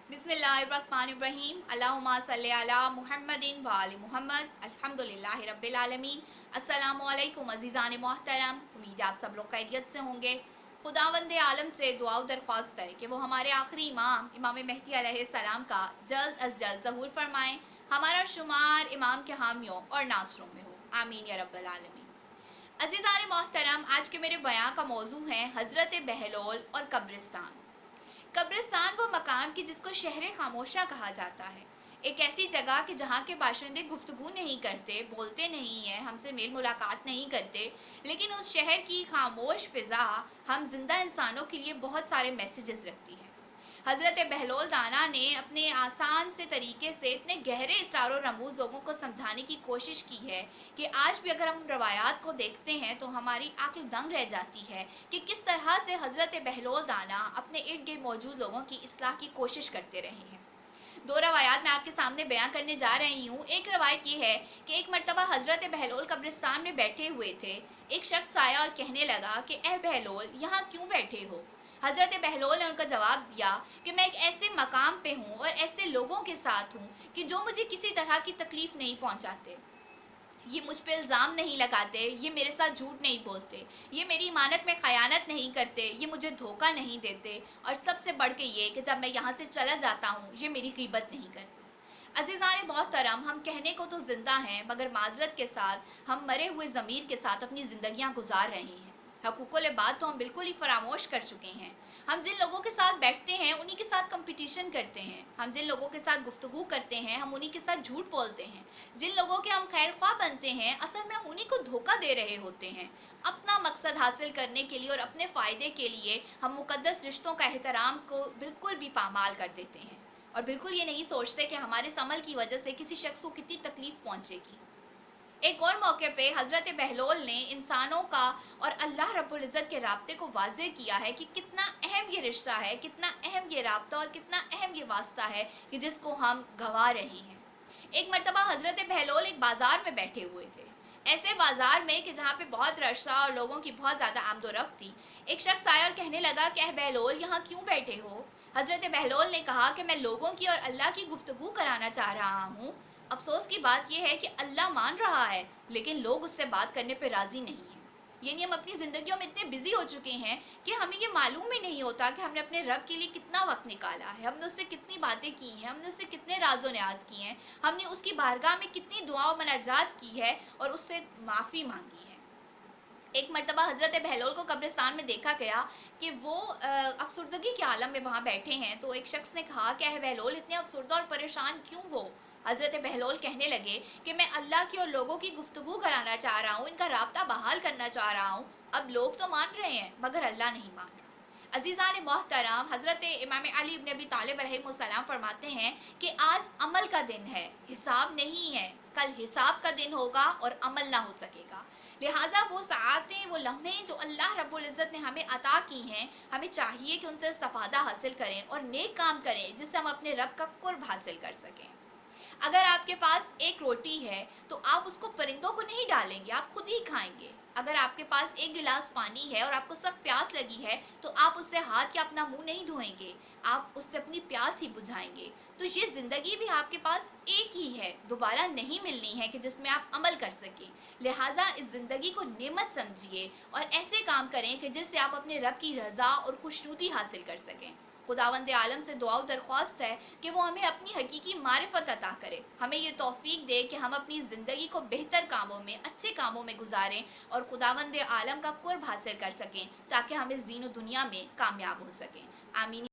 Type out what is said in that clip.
बिस्मिल्लाहिर्रहमानिर्रहीम अल्लाहुम्मा सल्ली अला मुहम्मदिन व आलि मुहम्मद अल्हम्दुलिल्लाहि रब्बिल आलमीन। अस्सलामु अलैकुम अज़ीज़ान मोहतरम, उम्मीद है आप सब लोग खैरियत से होंगे। खुदावंद आलम से दुआ दरख्वास्त है कि वो हमारे आखिरी इमाम इमाम मेहदी अलैहिस्सलाम का जल्द अज जल्द ज़हूर फरमाएँ, हमारा शुमार इमाम के हामियों और नासरों में हो, आमीन या रब्बल आलमीन। अज़ीज़ान मोहतरम, आज के मेरे बयान का मौजू है हज़रत बहलोल और कब्रिस्तान। कब्रिस्तान वो मकाम की जिसको शहर खामोशा कहा जाता है, एक ऐसी जगह कि जहाँ के बाशिंदे गुफ्तगू नहीं करते, बोलते नहीं हैं, हमसे मेल मुलाकात नहीं करते, लेकिन उस शहर की खामोश फिज़ा हम जिंदा इंसानों के लिए बहुत सारे मैसेजेस रखती है। हज़रत बहलोल दाना ने अपने आसान से तरीके से इतने गहरे इसरार और रमूज़ लोगों को समझाने की कोशिश की है कि आज भी अगर हम रवायात को देखते हैं तो हमारी आंखें दंग रह जाती है कि किस तरह से हज़रत बहलोल दाना अपने इर्द गिर्द मौजूद लोगों की इस्लाह की कोशिश करते रहे हैं। दो रवायात मैं आपके सामने बयान करने जा रही हूँ। एक रवायत ये है कि एक मरतबा हज़रत बहलोल कब्रिस्तान में बैठे हुए थे। एक शख्स आया और कहने लगा कि ए बहलोल, यहाँ क्यों बैठे हो? हज़रत बहलोल ने उनका जवाब दिया कि मैं एक ऐसे मकाम पे हूँ और ऐसे लोगों के साथ हूँ कि जो मुझे किसी तरह की तकलीफ़ नहीं पहुँचाते, ये मुझ पे इल्ज़ाम नहीं लगाते, ये मेरे साथ झूठ नहीं बोलते, ये मेरी इमानत में ख़यानत नहीं करते, ये मुझे धोखा नहीं देते, और सबसे बढ़ के ये कि जब मैं यहाँ से चला जाता हूँ ये मेरी ग़ीबत नहीं करते। अज़ीज़ान मोहतरम, हम कहने को तो ज़िंदा हैं मगर माजरत के साथ हम मरे हुए ज़मीर के साथ अपनी ज़िंदगियाँ गुजार रहे हैं। हकूक़ुल इबाद तो हम बिल्कुल ही फरामोश कर चुके हैं। हम जिन लोगों के साथ बैठते हैं उन्हीं के साथ कंपटीशन करते हैं, हम जिन लोगों के साथ गुफ्तगू करते हैं हम उन्हीं के साथ झूठ बोलते हैं, जिन लोगों के हम खैर ख्वाह बनते हैं असल में उन्हीं को धोखा दे रहे होते हैं। अपना मकसद हासिल करने के लिए और अपने फ़ायदे के लिए हम मुक़द्दस रिश्तों का एहतराम को बिल्कुल भी पामाल कर देते हैं और बिल्कुल ये नहीं सोचते कि हमारे इस अमल की वजह से किसी शख्स को कितनी तकलीफ़ पहुँचेगी। एक और मौके पे हज़रत बहलोल ने इंसानों का और अल्लाह रब्बुल इज़्ज़त के राब्ते को वाज़े किया है कि कितना अहम ये रिश्ता है, कितना अहम ये राब्ता और कितना अहम ये वास्ता है कि जिसको हम गंवा रहे हैं। एक मरतबा हज़रत बहलोल एक बाज़ार में बैठे हुए थे, ऐसे बाज़ार में कि जहाँ पे बहुत रश था और लोगों की बहुत ज़्यादा आमदोरफ्त थी। एक शख्स आया और कहने लगा कि बहलोल, यहाँ क्यों बैठे हो? हज़रत बहलोल ने कहा कि मैं लोगों की और अल्लाह की गुफ्तगू कराना चाह रहा हूँ। अफसोस की बात यह है कि अल्लाह मान रहा है लेकिन लोग उससे बात करने पर राज़ी नहीं हैं। यानी हम अपनी ज़िंदगियों में इतने बिजी हो चुके हैं कि हमें ये मालूम ही नहीं होता कि हमने अपने रब के लिए कितना वक्त निकाला है, हमने उससे कितनी बातें की हैं, हमने उससे कितने राज़ो न्याज किए हैं, हमने उसकी बारगाह में कितनी दुआ मनाजात की है और उससे माफ़ी मांगी है। एक मरतबा हज़रत बहलोल को कब्रिस्तान में देखा गया कि वो अफसरदगी के आलम में वहाँ बैठे हैं। तो एक शख्स ने कहा कि बहलोल, इतने अफसरदा और परेशान क्यों हो? हज़रत बहलोल कहने लगे कि मैं अल्लाह की और लोगों की गुफ्तगू कराना चाह रहा हूँ, इनका राब्ता बहाल करना चाह रहा हूँ। अब लोग तो मान रहे हैं मगर अल्लाह नहीं मान रहा। अज़ीज़ान मोहतरम, हज़रत इमाम अली इब्न अबी तालिब अलैहिस्सलाम फरमाते हैं कि आज अमल का दिन है, हिसाब नहीं है। कल हिसाब का दिन होगा और अमल ना हो सकेगा। लिहाजा वो सआतें, वो लम्हे जो अल्लाह रब्बुल इज़्ज़त ने हमें अता की हैं, हमें चाहिए कि उनसे इस्तिफ़ादा हासिल करें और नेक काम करें जिससे हम अपने रब का कुर्ब हासिल कर सकें। अगर आपके पास एक रोटी है तो आप उसको परिंदों को नहीं डालेंगे, आप खुद ही खाएंगे। अगर आपके पास एक गिलास पानी है और आपको सख्त प्यास लगी है तो आप उससे हाथ या अपना मुंह नहीं धोएंगे, आप उससे अपनी प्यास ही बुझाएंगे। तो ये ज़िंदगी भी आपके पास एक ही है, दोबारा नहीं मिलनी है कि जिसमें आप अमल कर सकें। लिहाजा इस ज़िंदगी को नेमत समझिए और ऐसे काम करें कि जिससे आप अपने रब की रज़ा और खुशनुदी हासिल कर सकें। खुदावंद आलम से दुआ दरख्वास्त है कि वो हमें अपनी हकीकी मारिफत अता करे, हमें ये तौफीक दे कि हम अपनी ज़िंदगी को बेहतर कामों में, अच्छे कामों में गुजारें और खुदावंद आलम का कुर्ब हासिल कर सकें ताकि हम इस दीन दुनिया में कामयाब हो सकें। आमीन।